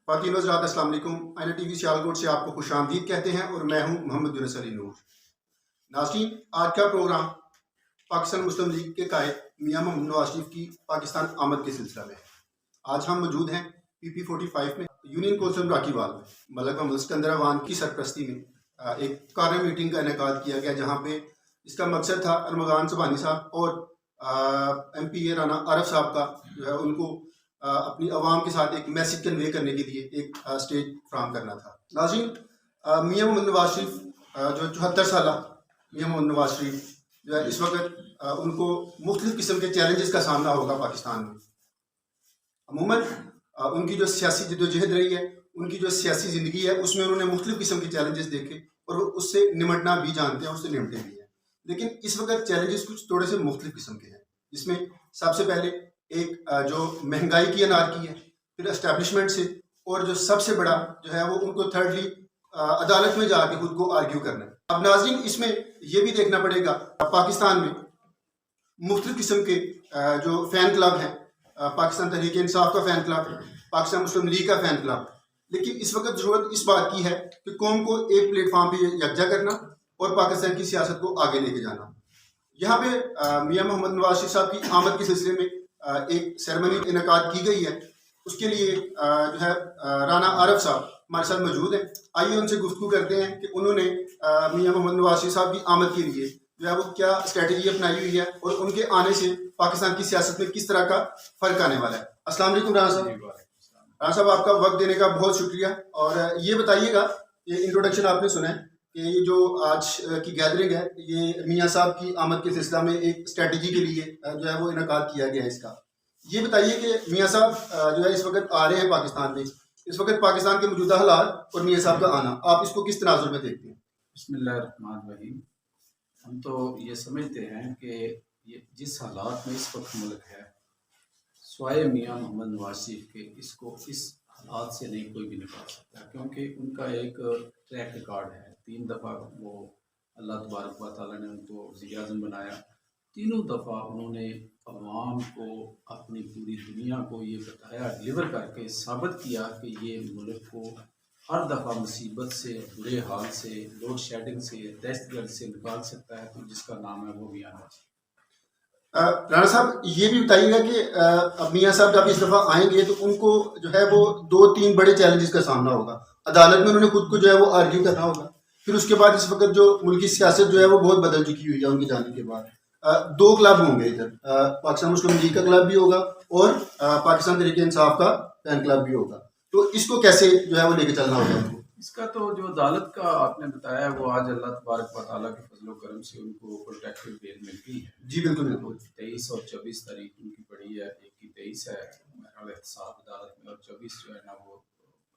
خواتین حضرات السلام علیکم۔ آئی ٹی وی سیالکوٹ سے آپ کو خوش آمدید کہتے ہیں اور میں ہوں محمد یونس علی نور۔ ناظرین، آج کا پروگرام پاکستان مسلم لیگ کے قائد میاں محمد نواز شریف کی پاکستان آمد کے سلسلہ میں ہے۔ آج ہم موجود ہیں PP45 میں یونین کونسل راکی وال میں ملک محمد اسکندر اوان کی سرپرستی میں ایک کارنر میٹنگ کا انعقاد کیا گیا، جہاں پہ اس کا مقصد تھا ارمغان سبحانی صاحب اور MP رانا عارف صاحب کا جو ہے ان کو اپنی عوام کے ساتھ ایک میسج کنوے کرنے کے لیے ایک اسٹیج فراہم کرنا تھا۔ ناظرین، میاں محمد نواز شریف جو 74 سالہ میاں محمد نواز شریف جو ہے اس وقت ان کو مختلف قسم کے چیلنجز کا سامنا ہوگا پاکستان میں۔ عموماً ان کی جو سیاسی جدوجہد رہی ہے، ان کی جو سیاسی زندگی ہے، اس میں انہوں نے مختلف قسم کے چیلنجز دیکھے اور وہ اس سے نمٹنا بھی جانتے ہیں، اس سے نمٹے بھی ہیں۔ لیکن اس وقت چیلنجز کچھ تھوڑے سے مختلف قسم کے ہیں، جس میں سب سے پہلے ایک جو مہنگائی کی انارکی ہے، پھر اسٹیبلشمنٹ سے، اور جو سب سے بڑا جو ہے وہ ان کو تھرڈلی عدالت میں جا کے خود کو آرگیو کرنا ہے۔ اب ناظرین، اس میں یہ بھی دیکھنا پڑے گا پاکستان میں مختلف قسم کے جو فین کلب ہیں، پاکستان تحریک انصاف کا فین کلب، پاکستان مسلم لیگ کا فین کلب، لیکن اس وقت ضرورت اس بات کی ہے کہ قوم کو ایک پلیٹ فارم پہ یکجا کرنا اور پاکستان کی سیاست کو آگے لے کے جانا۔ یہاں پہ میاں محمد نواز شریف صاحب کی آمد کے سلسلے میں ایک سیرمنی انعقاد کی گئی ہے۔ اس کے لیے جو ہے رانا عارف صاحب ہمارے ساتھ موجود ہیں۔ آئیے ان سے گفتگو کرتے ہیں کہ انہوں نے میاں محمد نواز شریف صاحب کی آمد کے لیے جو ہے وہ کیا اسٹریٹجی اپنائی ہوئی ہے اور ان کے آنے سے پاکستان کی سیاست میں کس طرح کا فرق آنے والا ہے۔ السلام علیکم رانا صاحب۔ رانا صاحب، آپ کا وقت دینے کا بہت شکریہ، اور یہ بتائیے گا، یہ انٹروڈکشن آپ نے سنا ہے کہ یہ جو آج کی گیدرنگ ہے، یہ میاں صاحب کی آمد کے سلسلہ میں ایک اسٹریٹجی کے لیے جو ہے وہ انعقاد کیا گیا ہے اس کا۔ یہ بتائیے کہ میاں صاحب جو ہے اس وقت آ رہے ہیں پاکستان میں، اس وقت پاکستان کے موجودہ حالات اور میاں صاحب کا آنا، آپ اس کو کس تناظر میں دیکھتے ہیں؟ بسم اللہ الرحمن الرحیم۔ ہم تو یہ سمجھتے ہیں کہ یہ جس حالات میں اس وقت ملک ہے، سوائے میاں محمد نواز شریف کے اس کو اس حالات سے نہیں کوئی بھی نکال سکتا، کیونکہ ان کا ایک ٹریک ریکارڈ ہے۔ 3 دفعہ وہ اللہ تبارک و تعالیٰ نے ان کو وزیر اعظم بنایا، تینوں دفعہ انہوں نے عوام کو، اپنی پوری دنیا کو یہ بتایا، ڈلیور کر کے ثابت کیا کہ یہ ملک کو ہر دفعہ مصیبت سے، برے حال سے، لوڈ شیڈنگ سے، دہشت گرد سے نکال سکتا ہے، تو جس کا نام ہے وہ میاں نواز شریف۔ رانا صاحب، یہ بھی بتائیے گا کہ اب میاں صاحب جب اس دفعہ آئیں گے تو ان کو جو ہے وہ 2-3 بڑے چیلنجز کا سامنا ہوگا۔ عدالت میں انہوں نے خود کو جو ہے وہ آرگیو کرنا ہوگا، پھر اس کے بعد اس وقت جو ملکی سیاست جو ہے وہ بہت بدل چکی ہوئی ہے ان کے جانے کے بعد۔ 2 کلب ہوں گے ادھر، پاکستان مسلم لیگ کا کلب بھی ہوگا اور پاکستان تحریک انصاف کا فین کلب بھی ہوگا، تو اس کو کیسے جو ہے وہ لے کے چلنا ہوگا ان کو؟ اس کا تو جو عدالت کا آپ نے بتایا، وہ آج اللہ تبارک و تعالیٰ کے فضل و کرم سے ان کو پروٹیکٹیو بیل مل گئی ہے۔ جی بالکل بالکل۔ 23 اور 24 تاریخ ان کی پڑی ہے، ایک کی 23 ہے میرا احتساب عدالت میں، اور 24 جو ہے نا وہ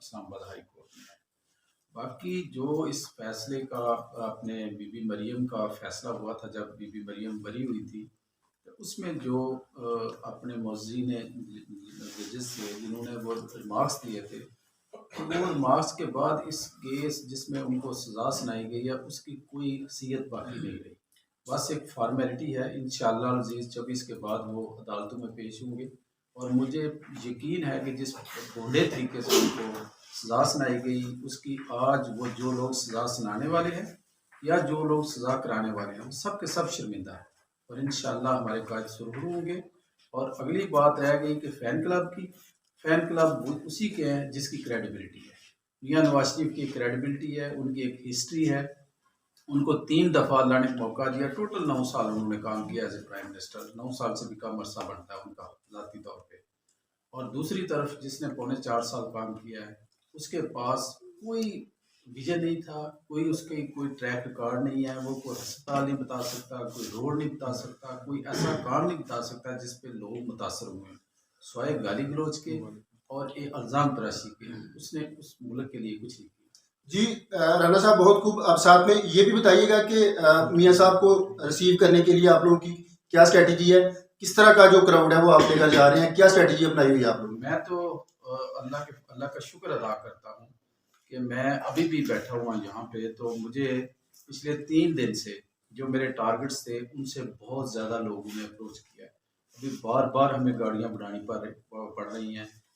اسلام آباد ہائی کورٹ میں ہے۔ باقی جو اس فیصلے کا اپنے بی بی مریم کا فیصلہ ہوا تھا، جب بی بی مریم بری ہوئی تھی، اس میں جو اپنے معززین ججز سے جنہوں نے وہ ریمارکس دیے تھے، وہ ریمارکس کے بعد اس کیس جس میں ان کو سزا سنائی گئی ہے، اس کی کوئی حیثیت باقی نہیں رہی، بس ایک فارمیلٹی ہے۔ انشاءاللہ العزیز 24 کے بعد وہ عدالتوں میں پیش ہوں گے، اور مجھے یقین ہے کہ جس گھونڈے طریقے سے ان کو سزا سنائی گئی، اس کی آج وہ جو لوگ سزا سنانے والے ہیں یا جو لوگ سزا کرانے والے ہیں، سب کے سب شرمندہ ہیں، اور انشاءاللہ ہمارے قائد سرخرو ہوں گے۔ اور اگلی بات رہ گئی کہ فین کلب کی، فین کلب اسی کے ہیں جس کی کریڈیبلٹی ہے۔ میاں نواز شریف کی ایک ہے، ان کی ایک ہسٹری ہے، ان کو 3 دفعہ اللہ نے موقع دیا، ٹوٹل 9 سال انہوں نے کام کیا ایز اے پرائم منسٹر، 9 سال سے بھی کم عرصہ بنتا ہے ان کا ذاتی طور پہ۔ اور دوسری طرف جس نے 4.25 سال کام کیا ہے، اس کے پاس کوئی ویژن نہیں تھا، کوئی اس کی کوئی ٹریک ریکارڈ نہیں ہے، وہ کوئی ہسپتال نہیں بتا سکتا، کوئی روڈ نہیں بتا سکتا، کوئی ایسا کام نہیں بتا سکتا جس پہ لوگ متاثر ہوئے، سوائے گالی گلوچ کے اور ایک الزام تراشی کے، اس نے اس ملک کے لیے کچھ نہیں کیا۔ جی رانا صاحب، بہت خوب۔ آپ ساتھ میں یہ بھی بتائیے گا کہ میاں صاحب کو ریسیو کرنے کے لیے آپ لوگوں کی کیا اسٹریٹجی ہے، کس طرح کا جو کراؤڈ ہے وہ آپ لے کر جا رہے ہیں، کیا اسٹریٹجی اپنائی ہوئی ہے آپ لوگوں نے؟ میں تو اللہ کا شکر ادا کرتا ہوں کہ میں ابھی بھی بیٹھا ہوا یہاں پہ، تو مجھے پچھلے 3 دن سے جو میرے ٹارگٹس تھے ان سے بہت زیادہ لوگوں نے اپروچ کیا ہے۔ ابھی بار بار ہمیں گاڑیاں بڑھانی پڑ رہی ہیں،